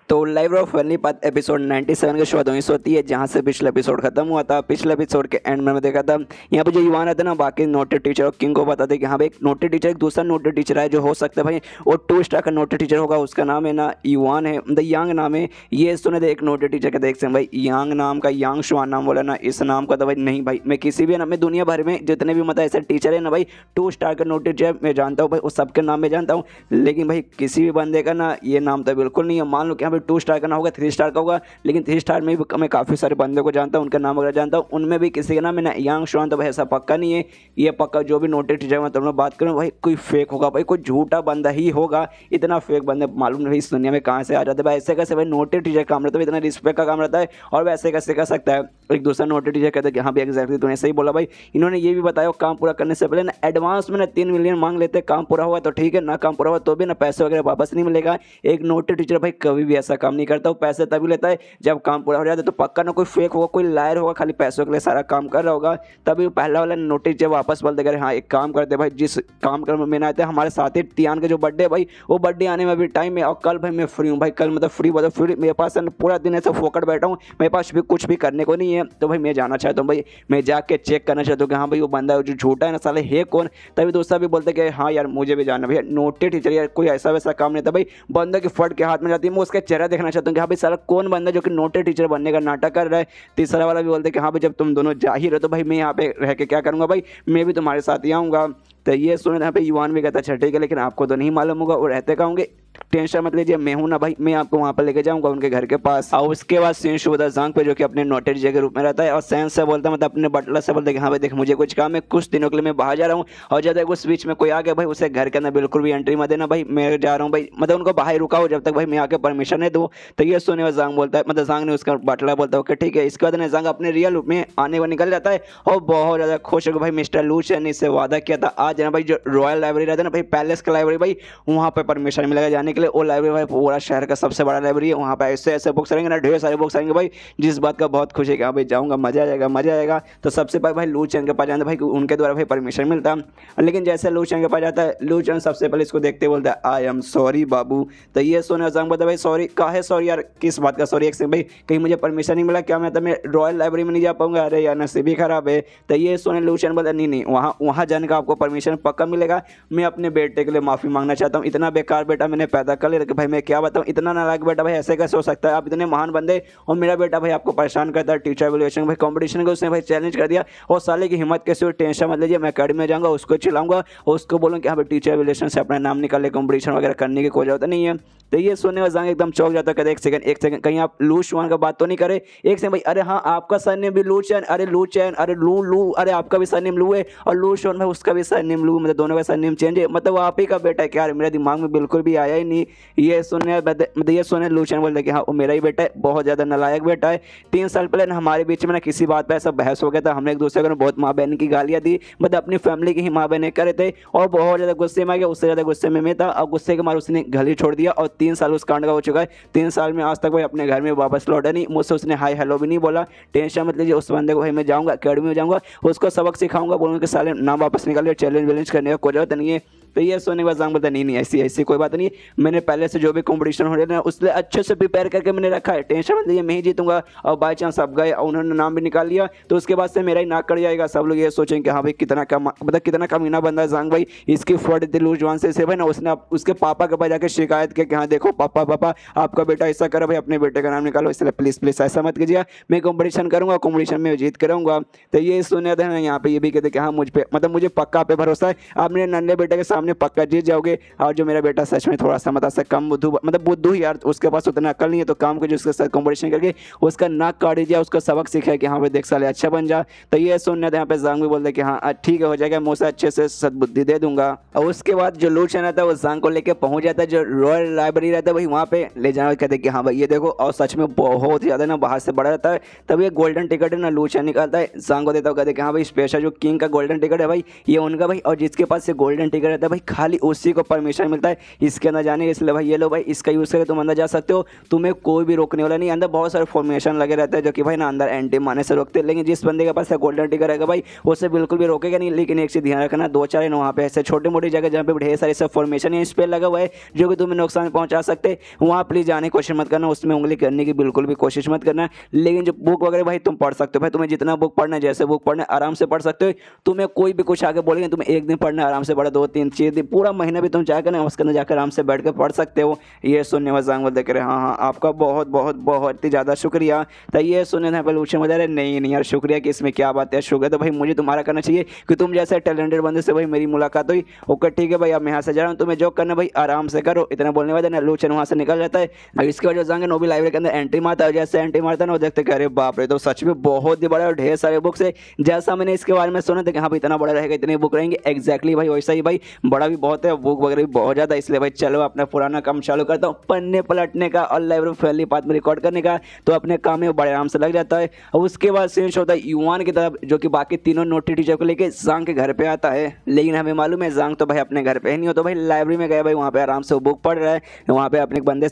तो live of path episode 97 की शुरुआत होती है जहाँ से पिछला एपिसोड खत्म हुआ था। पिछले एपिसोड के एंड में मैं देखा था यहाँ पे जो युवान रहता है ना, बाकी नोटेड टीचर और किंग को बताते कि हाँ भाई एक नोटेड टीचर एक दूसरा नोटेड टीचर है जो हो सकता है भाई वो 2 स्टार का नोटेड टीचर होगा। उसका नाम है ना युवान है, मतलब यांग नाम है। ये सुने थे एक नोटेड टीचर के देख से भाई यांग नाम का, यांग शुआन नाम बोला ना, इस नाम का तो भाई नहीं भाई मैं किसी भी ना, मैं दुनिया भर में जितने भी मतलब ऐसे टीचर है ना भाई 2 स्टार का नोटेड टीचर मैं जानता हूँ भाई, उस सबके नाम मैं जानता हूँ। लेकिन भाई किसी भी बंदे का ना ये नाम तो बिल्कुल नहीं है। मान लो कि यहाँ पे 2 स्टार का ना होगा, 3 स्टार का होगा, लेकिन 3 स्टार में भी मैं काफ़ी सारे बंदों को जानता हूँ, उनका नाम वगैरह जानता हूँ, उनमें भी किसी का नाम है ना यांग शुआन तो भाई ऐसा पक्का नहीं है। ये पक्का जो भी नोटेड टीचर मैं तुम लोग बात करूँ भाई कोई फेक होगा भाई, कोई झूठा बंदा ही होगा। इतना फेक बंदे मालूम नहीं इस दुनिया में कहाँ से आ जाते भाई। ऐसे कैसे भाई नोटेड टीचर काम रहता है, इतना रिस्पेक्ट का काम रहता है और वैसे कैसे कर सकता है। एक दूसरा नोटेड टीचर कहते हैं कि हाँ भाई एग्जैक्टली तूने सही बोला भाई। इन्होंने ये भी बताया काम पूरा करने से पहले ना एडवांस में ना 3 मिलियन मांग लेते, काम पूरा हुआ तो ठीक है, ना काम पूरा हुआ तो भी ना पैसे वगैरह वापस नहीं मिलेगा। एक नोटेड टीचर भाई कभी भी ऐसा काम नहीं करता, वो पैसे तभी लेता है जब काम पूरा हो जाता है। तो पक्का ना कोई फेक होगा, कोई लायर होगा, खाली पैसों के लिए सारा काम कर रहा होगा, तभी पहला वाला नोटिस जब वापस बोलते करें हाँ एक काम करते भाई, जिस काम कर में आते हैं हमारे साथ ही तियान के जो बर्थडे भाई, वो बर्थडे आने में भी टाइम है और कल भाई मैं फ्री हूँ भाई, कल मतलब फ्री मतलब फ्री, मेरे पास पूरा दिन ऐसा फोकट बैठा हूँ, मेरे पास भी कुछ भी करने को नहीं है। तो भाई मैं जाना चाहता हूँ भाई, मैं जाके चेक करना चाहता हूँ कि हाँ भाई वो बंदा जो झूठा है ना साले है कौन। तभी दोस्त भी बोलते कि हाँ यार मुझे भी जाना भैया। नोटेड टीचर यार कोई ऐसा वैसा काम नहीं था भाई, बंदा की फट के हाथ में जाती है, मैं उसका चेहरा देखना चाहता हूँ कि हाँ भाई साला कौन बंदा जो कि नोटेड टीचर बनने का नाटक कर रहा है। तीसरा वाला भी बोलते कि हाँ भाई जब तुम दोनों जा ही रहे तो भाई मैं यहाँ पे रह के क्या करूँगा भाई, मैं भी तुम्हारे साथ ही आऊँगा। तो ये सुने यहाँ पे युवान भी कहता अच्छा ठीक है, लेकिन आपको तो नहीं मालूम होगा वो रहते कहाँ होंगे, टेंशन मत लीजिए, मैं हूं ना भाई, मैं आपको वहां पर लेके जाऊंगा उनके घर के पास। और उसके बाद सीन शुरू होता है जांग पे जो कि अपने नोटेड टीचर के रूप में रहता है और सैन से बोलता है मतलब अपने बटलर से बोलता है कि हाँ भाई देख मुझे कुछ काम है, कुछ दिनों के लिए मैं बाहर जा रहा हूँ और जब तक उस बीच में कोई आ गया भाई उसे घर के अंदर बिल्कुल भी एंट्री मत देना भाई, मैं जा रहा हूँ भाई, मतलब उनको बाहर रुकाओ जब तक भाई मैं आके परमिशन नहीं दूँ। तो ये सुने जांग बोलता है, मतलब जांग ने उसका बटलर बोलता है ओके ठीक है। इसके बाद ना जांग अपने रियल रूप में आने को निकल जाता है और बहुत ज़्यादा खुश होकर भाई मिस्टर लूचियन ने इससे वादा किया था आज ना भाई जो रॉयल लाइब्रेरी रहता है ना भाई, पैलेस का लाइब्रेरी भाई, वहाँ पर परमिशन मिलेगा जाने के लिए। वो लाइब्रेरी भाई पूरा शहर का सबसे बड़ा लाइब्रेरी है, वहाँ पे ऐसे ऐसे बुक्स रहेंगे ना, ढेर सारे बुक्स आएंगे भाई, जिस बात का बहुत खुशी है कि हाँ भाई जाऊँगा, मजा आ जाएगा मजा आएगा। तो सबसे पहले भाई लू चैन के पास जाता भाई, उनके द्वारा भाई परमिशन मिलता है। लेकिन जैसे लू चैन के पास जाता है, लू चैन सबसे पहले इसको देखते बोलता है आई एम सॉरी बाबू। तो ये सुने जांग बोलता भाई सॉरी काहे सॉरी यार, किस बात का सॉरी, एक से भाई कहीं मुझे परमिशन नहीं मिला क्या, मैं रॉयल लाइब्रेरी में नहीं जा पाऊंगा, अरे यार नसीब ही खराब है। तो ये सुने लू चैन बोलता नहीं नहीं वहाँ जाने का आपको परमिशन पक्का मिलेगा, मैं अपने बेटे के लिए माफ़ी मांगना चाहता हूँ, इतना बेकार बेटा मैंने पैदा कर लिया कि भाई मैं क्या बताऊँ, इतना नालायक बेटा भाई ऐसे कैसे हो सकता है, आप इतने महान बंदे और मेरा बेटा भाई आपको परेशान करता है। टीचर एवेल्युएशन भाई कंपटीशन को उसने भाई चैलेंज कर दिया और साले की हिम्मत कैसे हुई, टेंशन मत लीजिए, मैं अकेडमी में जाऊँगा उसको चिल्लाऊंगा और उसको बोलूँ कि हाँ भाई टीचर एवेल्युएशन से अपना नाम निकाले, कंपटीशन वगैरह करने की कोई जरूरत नहीं है। तो ये सुनने का जांग एकदम चौक जाता है, कहते एक सेकंड कहीं आप लू शुआन का बात तो नहीं करे, एक सेकंड भाई, अरे हाँ आपका सरनेम भी लू चैन, अरे लू चैन, अरे लू लू, अरे आपका भी सरनेम लू है और लू शुआन भाई उसका भी सरनेम लू, मतलब दोनों का सरनेम चेंज है, मतलब आप ही का बेटा है क्या, मेरे दिमाग में बिल्कुल भी आया ही नहीं। ये सुनने मतलब ये सुने लू चैन बोलते कि हाँ वो मेरा ही बेटा है, बहुत ज़्यादा नालायक बेटा है। 3 साल पहले ना हमारे बीच में ना किसी बात पे ऐसा बहस हो गया था, हमने एक दूसरे को बहुत माँ बहन की गालियाँ दी, मतलब अपनी फैमिली की ही माँ बहन करे थे और बहुत ज़्यादा गुस्से में आ गया, उससे ज़्यादा गुस्से में मैं था और गुस्से के मारे उसने घर ही छोड़ दिया और 3 साल उस कांड का हो चुका है। 3 साल में आज तक भाई अपने घर में वापस लौटा नहीं, मुझसे उसने हाय हेलो भी नहीं बोला। टेंशन मत लीजिए, उस बंदे को भाई मैं जाऊँगा अकेडमी में जाऊँगा, उसको सबक सिखाऊंगा, बोलूँगा कि साले ना वापस निकाले, चैलेंज वैलेंज करने का कोई जरूरत नहीं है। तो ये सोने के बाद जांग बोलता नहीं नहीं ऐसी कोई बात नहीं, मैंने पहले से जो भी कंपटीशन हो रहे थे उससे अच्छे से प्रिपेयर करके मैंने रखा है, टेंशन मत लीजिए मैं ही जीतूंगा। और बाई चांस सब गए और उन्होंने नाम भी निकाल लिया तो उसके बाद से मेरा ही नाक कट जाएगा, सब लोग ये सोचेंगे कि हाँ भाई कितना कम, मतलब कितना कमीना बंदा है जांग भाई, इसकी फट थी लू जुआन से भाई ना, उसने उसके पापा के पास जाकर शिकायत की कि हाँ देखो पापा पापा आपका बेटा ऐसा करा भाई, अपने बेटे का नाम निकालो, इसलिए प्लीज़ प्लीज़ ऐसा मत कीजिए, मैं कंपटीशन करूँगा, कंपटीशन में जीत कराऊंगा। तो ये सुने थे ना यहाँ पे ये भी कहते कि हाँ मुझ पे मतलब मुझे पक्का पे भरोसा है, आप मेरे नन्हे बेटे के सामने पक्का जीत जाओगे। और जो मेरा बेटा सच में थोड़ा सा मतलब से कम बुद्धू, मतलब बुद्धू ही यार, उसके पास उतना अकल नहीं है, तो काम को जो उसके साथ कंपटीशन करके उसका नाक काट दीजिए, उसका सबक सीखा कि हाँ भाई देख साले अच्छा बन जा। तो ये सुनने थे यहाँ पे जांग भी बोलते कि हाँ ठीक है हो जाएगा, मैं उसे अच्छे से सद्बुद्धि दे दूंगा। और उसके बाद जो लू चैन आता है वो जांग को लेकर पहुंच जाता है जो रॉयल लाइब्रेरी रहता है भाई, वहाँ पे ले जाना कहते कि हाँ भाई ये देखो, और सच में बहुत ही ज़्यादा ना बाहर से बड़ा रहता है। तब ये गोल्डन टिकट है ना लू चैन निकालता है, जांग को देता है, कहते कि हाँ भाई स्पेशल जो किंग का गोल्डन टिकट है भाई ये उनका भाई, और जिसके पास से गोल्डन टिकट रहता है भाई खाली उसी को परमिशन मिलता है इसके अंदर जाने, इसलिए भाई ये लो भाई इसका यूज़ करके तुम अंदर जा सकते हो, तुम्हें कोई भी रोकने वाला नहीं। अंदर बहुत सारे फॉर्मेशन लगे रहते हैं जो कि भाई ना अंदर एंटी मारने से रोकते हैं, लेकिन जिस बंदे के पास गोल्डन टिकर रहेगा भाई उसे बिल्कुल भी रोकेगा नहीं। लेकिन एक चीज़ ध्यान रखना, दो चार वहाँ पे ऐसे छोटी मोटी जगह जहाँ पे ढेर सारे सब फॉर्मेशन या स्पेल लगा हुआ है जो कि तुम्हें नुकसान पहुंचा सकते, वहाँ प्लीज़ जाने की कोशिश मत करना, उसमें उंगली करने की बिल्कुल भी कोशिश मत करना। लेकिन जो बुक वगैरह भाई तुम पढ़ सकते हो, भाई तुम्हें जितना बुक पढ़ना है, जैसे बुक पढ़ना है आराम से पढ़ सकते हो। तुम्हें कोई भी कुछ आगे बोलेंगे, तुम्हें एक दिन पढ़ना आराम से पढ़ा, 2 3 4 दिन पूरा महीना भी तुम जाकर ना उसके अंदर जाकर आराम से बैठ कर पढ़ सकते हो। ये सुनने में जांग देख रहे, हाँ हाँ आपका बहुत बहुत बहुत ही ज़्यादा शुक्रिया। तो ये सुनने यहाँ पर पूछे मजा रहे, नहीं यार शुक्रिया कि इसमें क्या बात है, शुक्रिया तो भाई मुझे तुम्हारा करना चाहिए कि तुम जैसे टैलेंटेड बंदे से भाई मेरी मुलाकात हुई। ओके ठीक है भाई, अब मैं यहाँ से जा रहा हूँ, तुम्हें जो करना भाई आराम से करो। इतना बोलने वाले ना लूचन वहाँ से निकल जाता है। अब इसके बाद जो जाएंगे नोबी लाइब्रेरी के अंदर एंट्री मारता है, जैसे एंट्री मारता है ना देखते अरे बाप रे, तो सच में बहुत ही बड़ा और ढेर सारे बुक्स है। जैसा मैंने इसके बारे में सुना था कि हाँ भाई इतना बड़ा रहेगा, इतनी बुक रहेंगे, एग्जैक्टली भाई वैसा ही भाई बड़ा भी बहुत है, बुक वगैरह भी बहुत ज़्यादा। इसलिए भाई चलो अपना पुराना काम चालू करता हूँ, पढ़ने पलटने का और लाइब्रेरी फैमिली पाथ में रिकॉर्ड करने का, तो अपने काम में बड़े आराम से लग जाता है। और उसके बाद चेंज होता है युवान की तरफ, जो कि बाकी तीनों नोटी टीचर को लेकर जांग के घर पे आता है। लेकिन हमें मालूम है जांग तो भाई अपने घर पे ही नहीं हो, तो भाई लाइब्रेरी में गया भाई, वहाँ पे आराम से बुक पढ़ रहा है। वहाँ पे अपने बंदे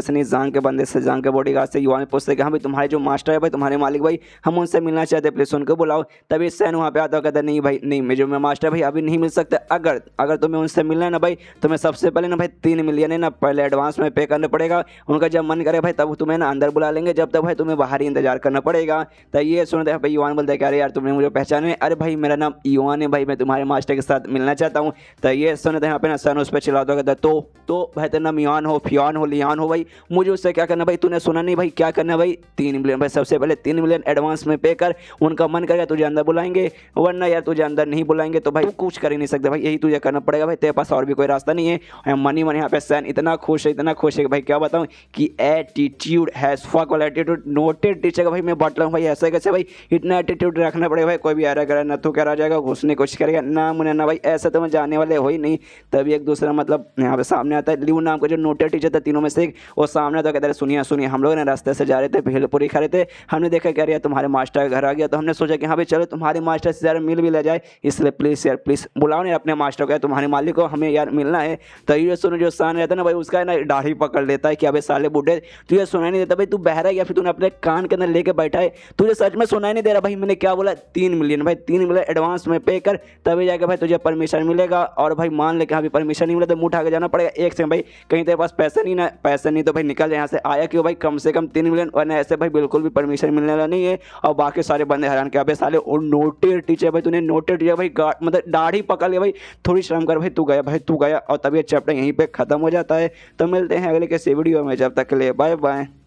से नहीं, जांग के बंदे से, जांग के बॉडीगार्ड से युवान पूछते कि हाँ भाई तुम्हारे जो मास्टर है भाई, तुम्हारे मालिक भाई, हम उनसे मिलना चाहते हैं, प्लीज उनको बुलाओ। तभी सैन वहाँ पे आता है, कहता नहीं भाई नहीं, मैं जो मैं मास्टर भाई अभी नहीं मिल सकता, अगर तुम्हें उनसे मिलना है ना भाई, तुम्हें सबसे पहले ना भाई 3 मिलियन है ना पहले एडवांस में पे करना पड़ेगा। उनका जब मन करे भाई तब तुम्हें ना अंदर बुला लेंगे, जब तक भाई तुम्हें बाहर ही इंतजार करना पड़ेगा। तो ये सुनते हैं भाई युवान बोलते हैं अरे यार तुमने मुझे पहचाने, अरे भाई मेरा नाम युवान है भाई, मैं तुम्हारे मास्टर के साथ मिलना चाहता हूँ। तो ये सुनते हैं यहाँ पे ना सन उस पर चिल्लाता कहता तो भाई तेरा नाम युवान हो, फियान हो, लियान हो भाई, मुझे उससे क्या करना भाई, तूने सुना नहीं भाई क्या करना भाई, 3 मिलियन भाई, सबसे पहले 3 मिलियन एडवांस में पे कर, उनका मन करेगा तुझे अंदर बुलाएंगे, वरना यार तुझे अंदर नहीं बुलाएंगे तो भाई तू कुछ कर ही नहीं सकता भाई, यही तुझे करना पड़ेगा भाई, तेरे पास और भी कोई रास्ता नहीं है। मनी यहाँ पे सैन इतना खुश है भाई क्या बताऊँ कि एटीट्यूड हैज फक वाला एटीट्यूड नोटेड टीचर का भाई मैं बांट लूँ भाई, ऐसे कैसे भाई इतना एटीट्यूड रखना पड़ेगा भाई, कोई भी आ रहा करे ना तो क्या रह जाएगा, घुसने की कोशिश करेगा ना मुझे ना भाई, ऐसे तो मैं जाने वाले हो ही नहीं। तभी एक दूसरा मतलब यहाँ पे सामने आता है, लियू नाम का जो नोटेड टीचर था तीनों में से एक, वो सामने तो कहते हैं सुनिए हम लोग ना रास्ते से जा रहे थे, भेलपुरी खा रहे थे, हमने देखा कह रही है तुम्हारे मास्टर का घर आ गया, तो हमने सोचा कि हाँ भाई चलो तुम्हारे मास्टर से यार मिल भी ले जाए, इसलिए प्लीज़ यार प्लीज़ बुलाओ ना अपने मास्टर को, तुम्हारे मालिक को, हमें यार मिलना है। तो ये सुनो जो सान रहता है ना भाई, उसका ना दाढ़ी पकड़ लेता है कि अबे साले बूढ़े तुझे सुनाई नहीं देता भाई, तू बहरा है या फिर तूने अपने कान के अंदर लेके बैठा है, तुझे सच में सुनाई नहीं दे रहा भाई, मैंने क्या बोला 3 मिलियन भाई, 3 मिलियन एडवांस में पे कर, तभी जाके भाई तुझे परमिशन मिलेगा। और भाई मान ले कि हाँ भाई परमिशन नहीं मिला तो मुँह उठा के जाना पड़ेगा। एक से भाई कहीं तेरे पास पैसे नहीं तो भाई निकल यहाँ से, आया क्यों भाई, कम से कम 3 मिलियन, वरना ऐसे भाई बिल्कुल भी परमिशन मिलने वाला नहीं है। और बाकी सारे बंदे हैरान के अबे साले और नोटेड टीचर भाई, तूने नोटेड टीचर भाई मतलब दाढ़ी पकड़ लिया भाई, थोड़ी शर्म कर भाई, तू गया। और तभी चैप्टर यहीं पे खत्म हो जाता है। तो मिलते हैं अगले किसी वीडियो में, जब तक के लिए बाय बाय।